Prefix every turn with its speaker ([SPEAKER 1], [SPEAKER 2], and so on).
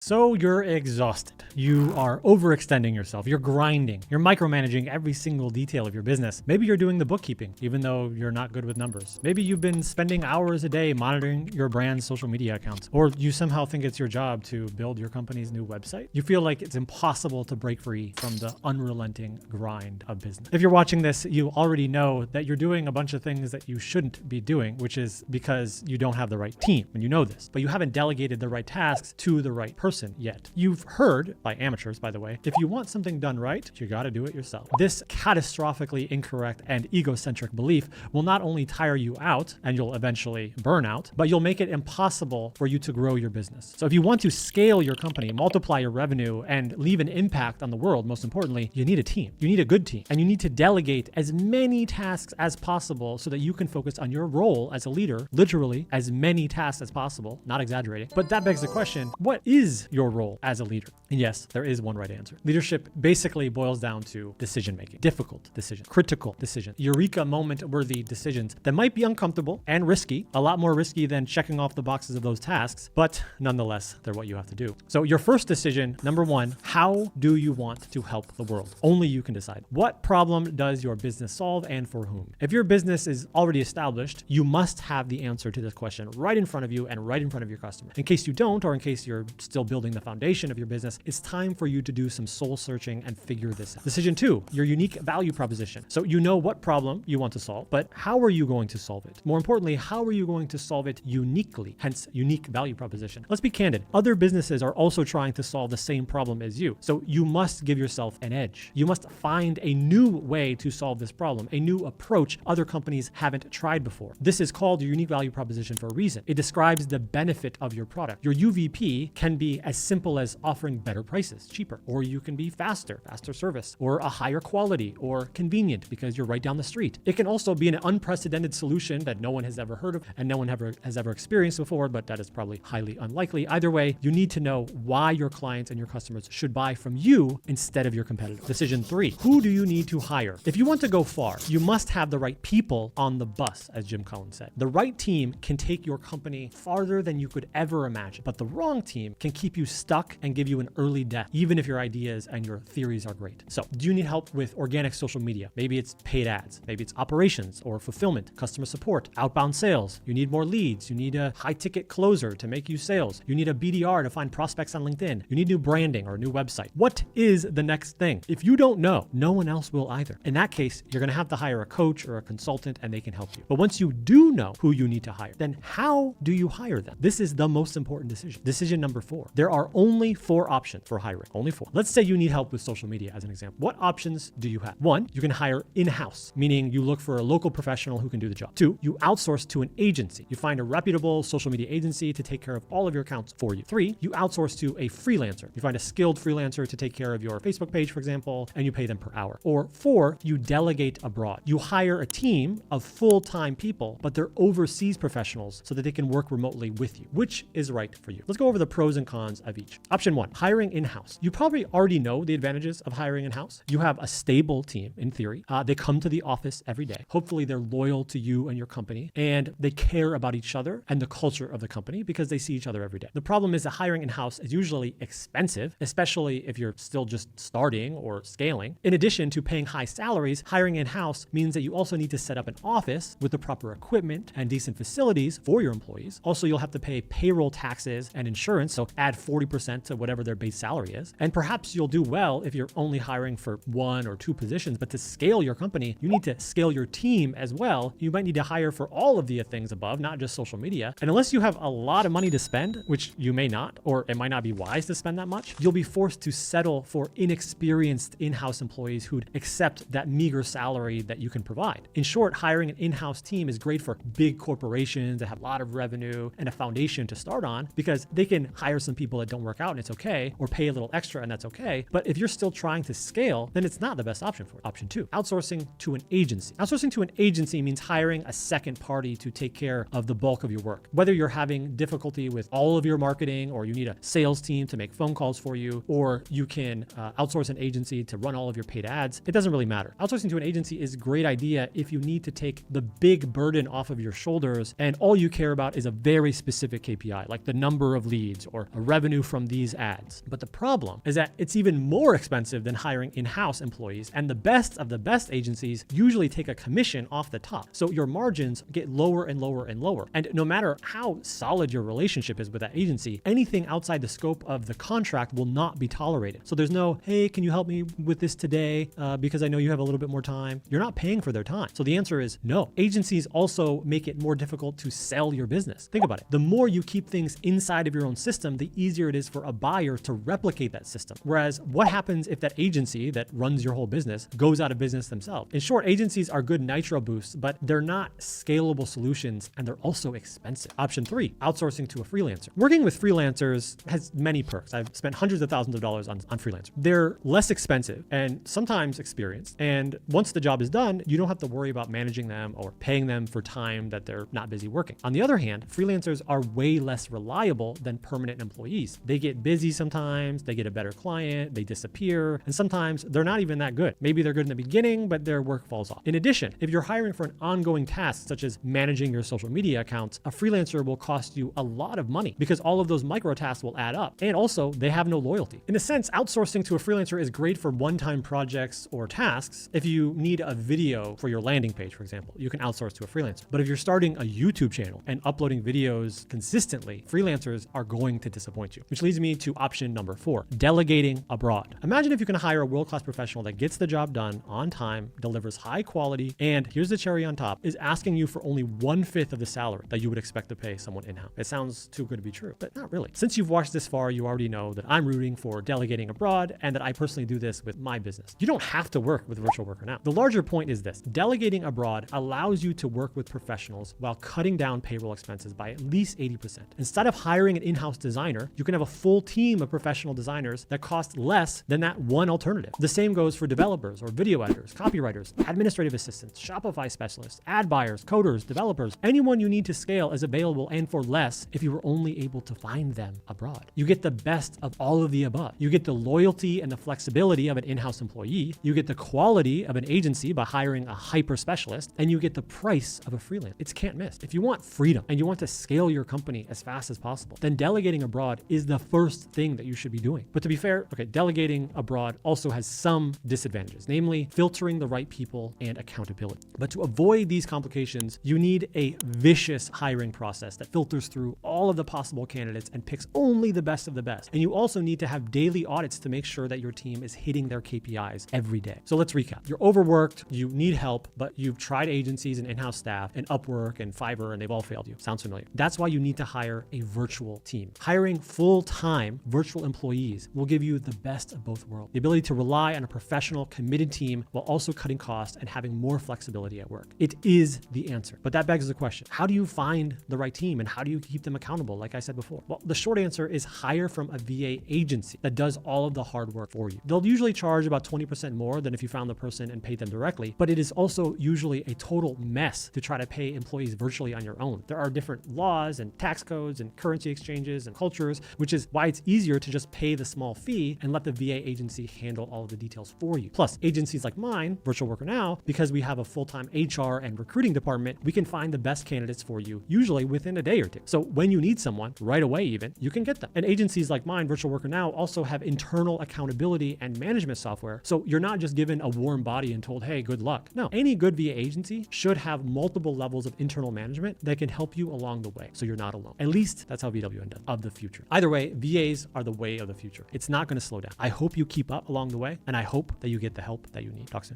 [SPEAKER 1] So you're exhausted. You are overextending yourself. You're grinding. You're micromanaging every single detail of your business. Maybe you're doing the bookkeeping, even though you're not good with numbers. Maybe you've been spending hours a day monitoring your brand's social media accounts, or you somehow think it's your job to build your company's new website. You feel like it's impossible to break free from the unrelenting grind of business. If you're watching this, you already know that you're doing a bunch of things that you shouldn't be doing, which is because you don't have the right team, and you know this, but you haven't delegated the right tasks to the right person yet. You've heard, by amateurs by the way, if you want something done right, you gotta do it yourself. This catastrophically incorrect and egocentric belief will not only tire you out and you'll eventually burn out, but you'll make it impossible for you to grow your business. So if you want to scale your company, multiply your revenue, and leave an impact on the world, most importantly, you need a team. You need a good team, and you need to delegate as many tasks as possible so that you can focus on your role as a leader, literally as many tasks as possible, not exaggerating. But that begs the question, what is your role as a leader? And yes, there is one right answer. Leadership basically boils down to decision making, difficult decisions, critical decisions, eureka moment worthy decisions that might be uncomfortable and risky, a lot more risky than checking off the boxes of those tasks, but nonetheless, they're what you have to do. So your first decision, number one, how do you want to help the world? Only you can decide. What problem does your business solve and for whom? If your business is already established, you must have the answer to this question right in front of you and right in front of your customer. In case you don't, or in case you're still building the foundation of your business, it's time for you to do some soul searching and figure this out. Decision two, your unique value proposition. So you know what problem you want to solve, but how are you going to solve it? More importantly, how are you going to solve it uniquely? Hence, unique value proposition. Let's be candid. Other businesses are also trying to solve the same problem as you. So you must give yourself an edge. You must find a new way to solve this problem, a new approach other companies haven't tried before. This is called your unique value proposition for a reason. It describes the benefit of your product. Your UVP can be as simple as offering better prices, cheaper, or you can be faster service, or a higher quality, or convenient because you're right down the street. It can also be an unprecedented solution that no one has ever heard of and no one has ever experienced before, but that is probably highly unlikely. Either way, you need to know why your clients and your customers should buy from you instead of your competitor. Decision three, who do you need to hire? If you want to go far, you must have the right people on the bus, as Jim Collins said. The right team can take your company farther than you could ever imagine, but the wrong team can keep you stuck and give you an early death, even if your ideas and your theories are great. So, do you need help with organic social media? Maybe it's paid ads, maybe it's operations or fulfillment, customer support, outbound sales. You need more leads. You need a high ticket closer to make you sales. You need a BDR to find prospects on LinkedIn. You need new branding or a new website. What is the next thing? If you don't know, no one else will either. In that case, you're going to have to hire a coach or a consultant and they can help you. But once you do know who you need to hire, then how do you hire them? This is the most important decision. Decision number four. There are only 4 options for hiring. Only 4. Let's say you need help with social media as an example. What options do you have? 1, you can hire in-house, meaning you look for a local professional who can do the job. 2, you outsource to an agency. You find a reputable social media agency to take care of all of your accounts for you. 3, you outsource to a freelancer. You find a skilled freelancer to take care of your Facebook page, for example, and you pay them per hour. Or 4, you delegate abroad. You hire a team of full-time people, but they're overseas professionals so that they can work remotely with you. Which is right for you? Let's go over the pros and cons of each. Option 1, hiring in-house. You probably already know the advantages of hiring in-house. You have a stable team in theory. They come to the office every day. Hopefully they're loyal to you and your company, and they care about each other and the culture of the company because they see each other every day. The problem is that hiring in-house is usually expensive, especially if you're still just starting or scaling. In addition to paying high salaries, hiring in-house means that you also need to set up an office with the proper equipment and decent facilities for your employees. Also, you'll have to pay payroll taxes and insurance, so add 40% to whatever their base salary is. And perhaps you'll do well if you're only hiring for 1 or 2 positions, but to scale your company, you need to scale your team as well. You might need to hire for all of the things above, not just social media. And unless you have a lot of money to spend, which you may not, or it might not be wise to spend that much, you'll be forced to settle for inexperienced in-house employees who'd accept that meager salary that you can provide. In short, hiring an in-house team is great for big corporations that have a lot of revenue and a foundation to start on because they can hire some people that don't work out and it's okay, or pay a little extra and that's okay. But if you're still trying to scale, then it's not the best option for it. Option 2, outsourcing to an agency. Outsourcing to an agency means hiring a second party to take care of the bulk of your work. Whether you're having difficulty with all of your marketing, or you need a sales team to make phone calls for you, or you can outsource an agency to run all of your paid ads, it doesn't really matter. Outsourcing to an agency is a great idea if you need to take the big burden off of your shoulders and all you care about is a very specific KPI, like the number of leads or a revenue from these ads. But the problem is that it's even more expensive than hiring in-house employees, and the best of the best agencies usually take a commission off the top. So your margins get lower and lower and lower. And no matter how solid your relationship is with that agency, anything outside the scope of the contract will not be tolerated. So there's no, hey, can you help me with this today? Because I know you have a little bit more time. You're not paying for their time. So the answer is no. Agencies also make it more difficult to sell your business. Think about it. The more you keep things inside of your own system, the easier it is for a buyer to replicate that system. Whereas what happens if that agency that runs your whole business goes out of business themselves? In short, agencies are good nitro boosts, but they're not scalable solutions, and they're also expensive. Option 3, outsourcing to a freelancer. Working with freelancers has many perks. I've spent hundreds of thousands of dollars on freelancers. They're less expensive and sometimes experienced. And once the job is done, you don't have to worry about managing them or paying them for time that they're not busy working. On the other hand, freelancers are way less reliable than permanent employees. They get busy sometimes, they get a better client, they disappear, and sometimes they're not even that good. Maybe they're good in the beginning, but their work falls off. In addition, if you're hiring for an ongoing task, such as managing your social media accounts, a freelancer will cost you a lot of money because all of those micro tasks will add up. And also, they have no loyalty. In a sense, outsourcing to a freelancer is great for one-time projects or tasks. If you need a video for your landing page, for example, you can outsource to a freelancer. But if you're starting a YouTube channel and uploading videos consistently, freelancers are going to disappoint you. Which leads me to option number 4, delegating abroad. Imagine if you can hire a world-class professional that gets the job done on time, delivers high quality, and here's the cherry on top, is asking you for only 1/5 of the salary that you would expect to pay someone in-house. It sounds too good to be true, but not really. Since you've watched this far, you already know that I'm rooting for delegating abroad and that I personally do this with my business. You don't have to work with Virtual Worker Now. The larger point is this: delegating abroad allows you to work with professionals while cutting down payroll expenses by at least 80%. Instead of hiring an in-house designer, you can have a full team of professional designers that cost less than that one alternative. The same goes for developers or video editors, copywriters, administrative assistants, Shopify specialists, ad buyers, coders, developers. Anyone you need to scale is available and for less if you were only able to find them abroad. You get the best of all of the above. You get the loyalty and the flexibility of an in-house employee. You get the quality of an agency by hiring a hyper specialist, and you get the price of a freelance. It's can't miss. If you want freedom and you want to scale your company as fast as possible, then delegating abroad is the first thing that you should be doing. But to be fair, delegating abroad also has some disadvantages, namely filtering the right people and accountability. But to avoid these complications, you need a vicious hiring process that filters through all of the possible candidates and picks only the best of the best. And you also need to have daily audits to make sure that your team is hitting their KPIs every day. So let's recap. You're overworked, you need help, but you've tried agencies and in-house staff and Upwork and Fiverr, and they've all failed you. Sounds familiar? That's why you need to hire a virtual team. Hiring full-time virtual employees will give you the best of both worlds. The ability to rely on a professional, committed team while also cutting costs and having more flexibility at work. It is the answer. But that begs the question: how do you find the right team and how do you keep them accountable? Like I said before, well, the short answer is hire from a VA agency that does all of the hard work for you. They'll usually charge about 20% more than if you found the person and paid them directly, but it is also usually a total mess to try to pay employees virtually on your own. There are different laws and tax codes and currency exchanges and cultures, which is why it's easier to just pay the small fee and let the VA agency handle all of the details for you. Plus, agencies like mine, Virtual Worker Now, because we have a full-time HR and recruiting department, we can find the best candidates for you, usually within a day or two. So when you need someone, right away even, you can get them. And agencies like mine, Virtual Worker Now, also have internal accountability and management software. So you're not just given a warm body and told, hey, good luck. No, any good VA agency should have multiple levels of internal management that can help you along the way, so you're not alone. At least that's how VWN does, of the future. Either way, VAs are the way of the future. It's not going to slow down. I hope you keep up along the way, and I hope that you get the help that you need. Talk soon.